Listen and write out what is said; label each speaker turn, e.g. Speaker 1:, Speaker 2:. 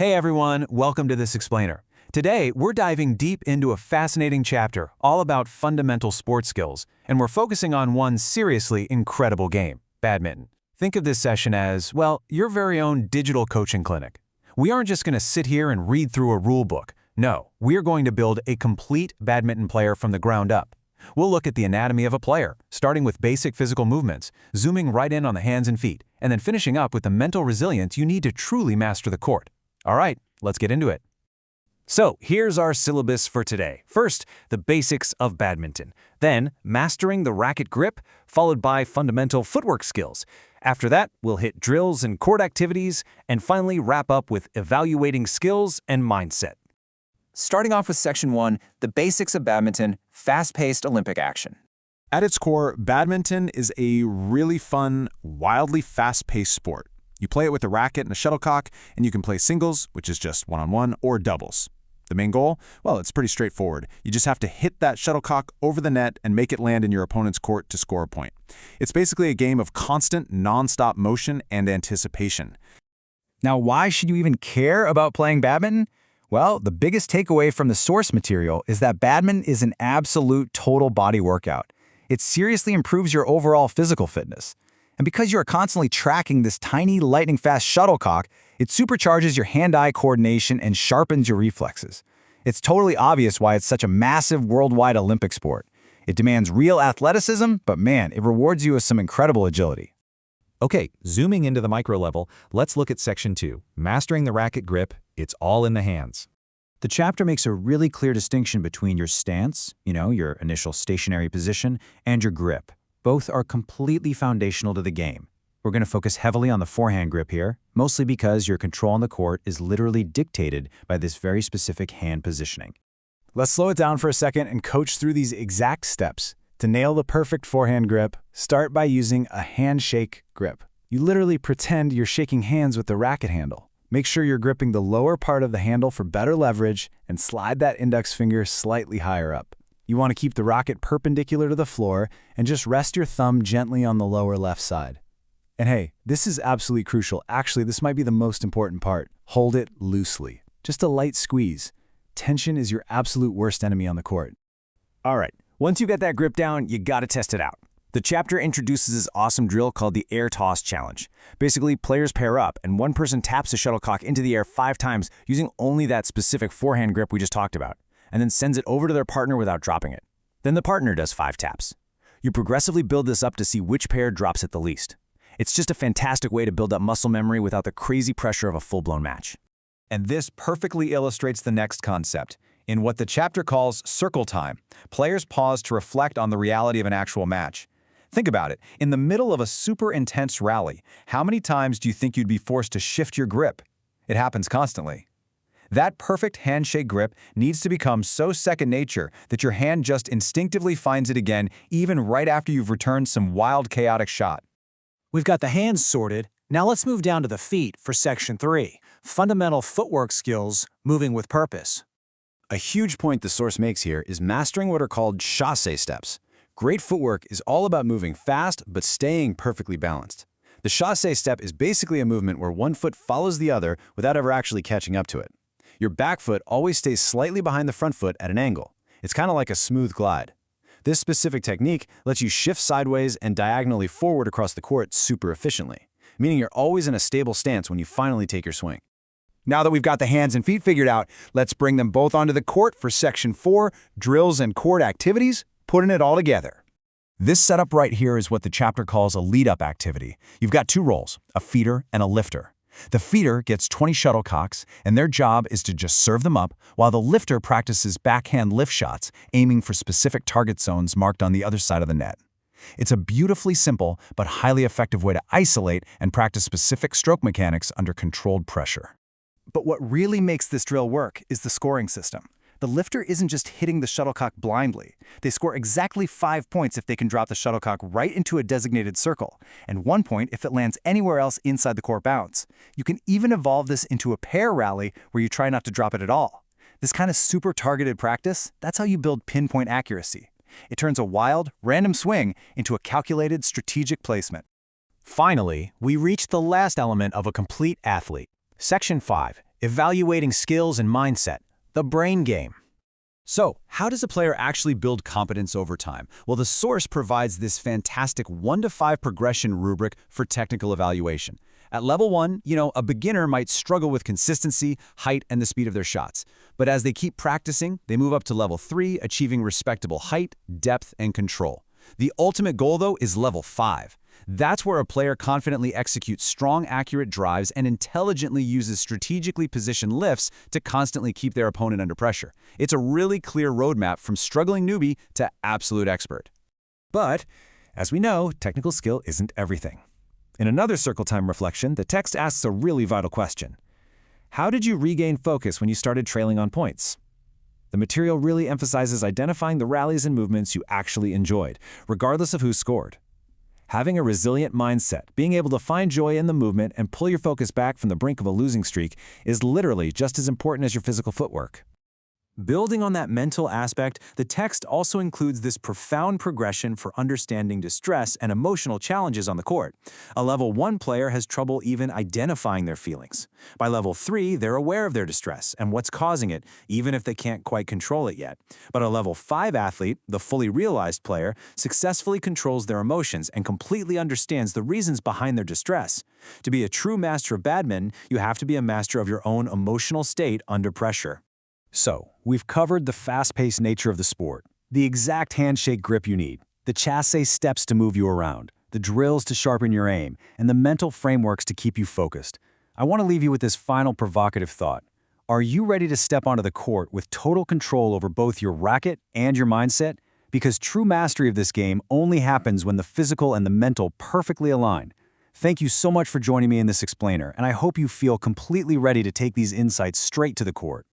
Speaker 1: Hey everyone, welcome to This Explainer. Today, we're diving deep into a fascinating chapter all about fundamental sports skills, and we're focusing on one seriously incredible game, badminton. Think of this session as, well, your very own digital coaching clinic. We aren't just going to sit here and read through a rule book. No, we're going to build a complete badminton player from the ground up. We'll look at the anatomy of a player, starting with basic physical movements, zooming right in on the hands and feet, and then finishing up with the mental resilience you need to truly master the court. All right, let's get into it.
Speaker 2: So, here's our syllabus for today. First, the basics of badminton. Then, mastering the racket grip, followed by fundamental footwork skills. After that, we'll hit drills and court activities, and finally wrap up with evaluating skills and mindset.
Speaker 3: Starting off with Section 1, the basics of badminton, fast-paced Olympic action.
Speaker 4: At its core, badminton is a really fun, wildly fast-paced sport. You play it with a racket and a shuttlecock, and you can play singles, which is just one-on-one, or doubles. The main goal? Well, it's pretty straightforward. You just have to hit that shuttlecock over the net and make it land in your opponent's court to score a point. It's basically a game of constant, non-stop motion and anticipation.
Speaker 5: Now, why should you even care about playing badminton? Well, the biggest takeaway from the source material is that badminton is an absolute total body workout. It seriously improves your overall physical fitness. And because you are constantly tracking this tiny, lightning-fast shuttlecock, it supercharges your hand-eye coordination and sharpens your reflexes. It's totally obvious why it's such a massive worldwide Olympic sport. It demands real athleticism, but man, it rewards you with some incredible agility.
Speaker 2: Okay, zooming into the micro level, let's look at Section 2, mastering the racket grip. It's all in the hands.
Speaker 5: The chapter makes a really clear distinction between your stance, your initial stationary position, and your grip. Both are completely foundational to the game. We're going to focus heavily on the forehand grip here, mostly because your control on the court is literally dictated by this very specific hand positioning.
Speaker 6: Let's slow it down for a second and coach through these exact steps. To nail the perfect forehand grip, start by using a handshake grip. You literally pretend you're shaking hands with the racket handle. Make sure you're gripping the lower part of the handle for better leverage and slide that index finger slightly higher up. You want to keep the racket perpendicular to the floor and just rest your thumb gently on the lower left side. And hey, this is absolutely crucial. Actually, this might be the most important part. Hold it loosely. Just a light squeeze. Tension is your absolute worst enemy on the court.
Speaker 7: All right, once you get that grip down, you gotta test it out. The chapter introduces this awesome drill called the air toss challenge. Basically, players pair up and one person taps the shuttlecock into the air 5 times using only that specific forehand grip we just talked about, and then sends it over to their partner without dropping it. Then the partner does 5 taps. You progressively build this up to see which pair drops it the least. It's just a fantastic way to build up muscle memory without the crazy pressure of a full-blown match.
Speaker 3: And this perfectly illustrates the next concept. In what the chapter calls circle time, players pause to reflect on the reality of an actual match. Think about it. In the middle of a super intense rally, how many times do you think you'd be forced to shift your grip? It happens constantly. That perfect handshake grip needs to become so second nature that your hand just instinctively finds it again, even right after you've returned some wild, chaotic shot.
Speaker 8: We've got the hands sorted. Now let's move down to the feet for Section 3, fundamental footwork skills, moving with purpose.
Speaker 6: A huge point the source makes here is mastering what are called chassé steps. Great footwork is all about moving fast but staying perfectly balanced. The chassé step is basically a movement where one foot follows the other without ever actually catching up to it. Your back foot always stays slightly behind the front foot at an angle. It's kind of like a smooth glide. This specific technique lets you shift sideways and diagonally forward across the court super efficiently, meaning you're always in a stable stance when you finally take your swing.
Speaker 9: Now that we've got the hands and feet figured out, let's bring them both onto the court for Section 4, drills and court activities, putting it all together.
Speaker 5: This setup right here is what the chapter calls a lead-up activity. You've got 2 roles, a feeder and a lifter. The feeder gets 20 shuttlecocks, and their job is to just serve them up, while the lifter practices backhand lift shots, aiming for specific target zones marked on the other side of the net. It's a beautifully simple but highly effective way to isolate and practice specific stroke mechanics under controlled pressure.
Speaker 10: But what really makes this drill work is the scoring system. The lifter isn't just hitting the shuttlecock blindly. They score exactly 5 points if they can drop the shuttlecock right into a designated circle, and 1 point if it lands anywhere else inside the court bounds. You can even evolve this into a pair rally where you try not to drop it at all. This kind of super targeted practice, that's how you build pinpoint accuracy. It turns a wild, random swing into a calculated, strategic placement.
Speaker 7: Finally, we reach the last element of a complete athlete. Section 5,
Speaker 1: Evaluating skills and mindset, the brain game.
Speaker 3: So, how does a player actually build competence over time? Well, the source provides this fantastic 1 to 5 progression rubric for technical evaluation. At level 1, a beginner might struggle with consistency, height, and the speed of their shots. But as they keep practicing, they move up to level 3, achieving respectable height, depth, and control. The ultimate goal, though, is level 5. That's where a player confidently executes strong, accurate drives and intelligently uses strategically positioned lifts to constantly keep their opponent under pressure. It's a really clear roadmap from struggling newbie to absolute expert.
Speaker 2: But, as we know, technical skill isn't everything. In another circle time reflection, the text asks a really vital question. How did you regain focus when you started trailing on points? The material really emphasizes identifying the rallies and movements you actually enjoyed, regardless of who scored. Having a resilient mindset, being able to find joy in the movement and pull your focus back from the brink of a losing streak is literally just as important as your physical footwork. Building on that mental aspect, the text also includes this profound progression for understanding distress and emotional challenges on the court. A level 1 player has trouble even identifying their feelings. By level 3, they're aware of their distress and what's causing it, even if they can't quite control it yet. But a level 5 athlete, the fully realized player, successfully controls their emotions and completely understands the reasons behind their distress. To be a true master of badminton, you have to be a master of your own emotional state under pressure.
Speaker 5: So, we've covered the fast-paced nature of the sport, the exact handshake grip you need, the chasse steps to move you around, the drills to sharpen your aim, and the mental frameworks to keep you focused. I want to leave you with this final provocative thought. Are you ready to step onto the court with total control over both your racket and your mindset? Because true mastery of this game only happens when the physical and the mental perfectly align. Thank you so much for joining me in this explainer, and I hope you feel completely ready to take these insights straight to the court.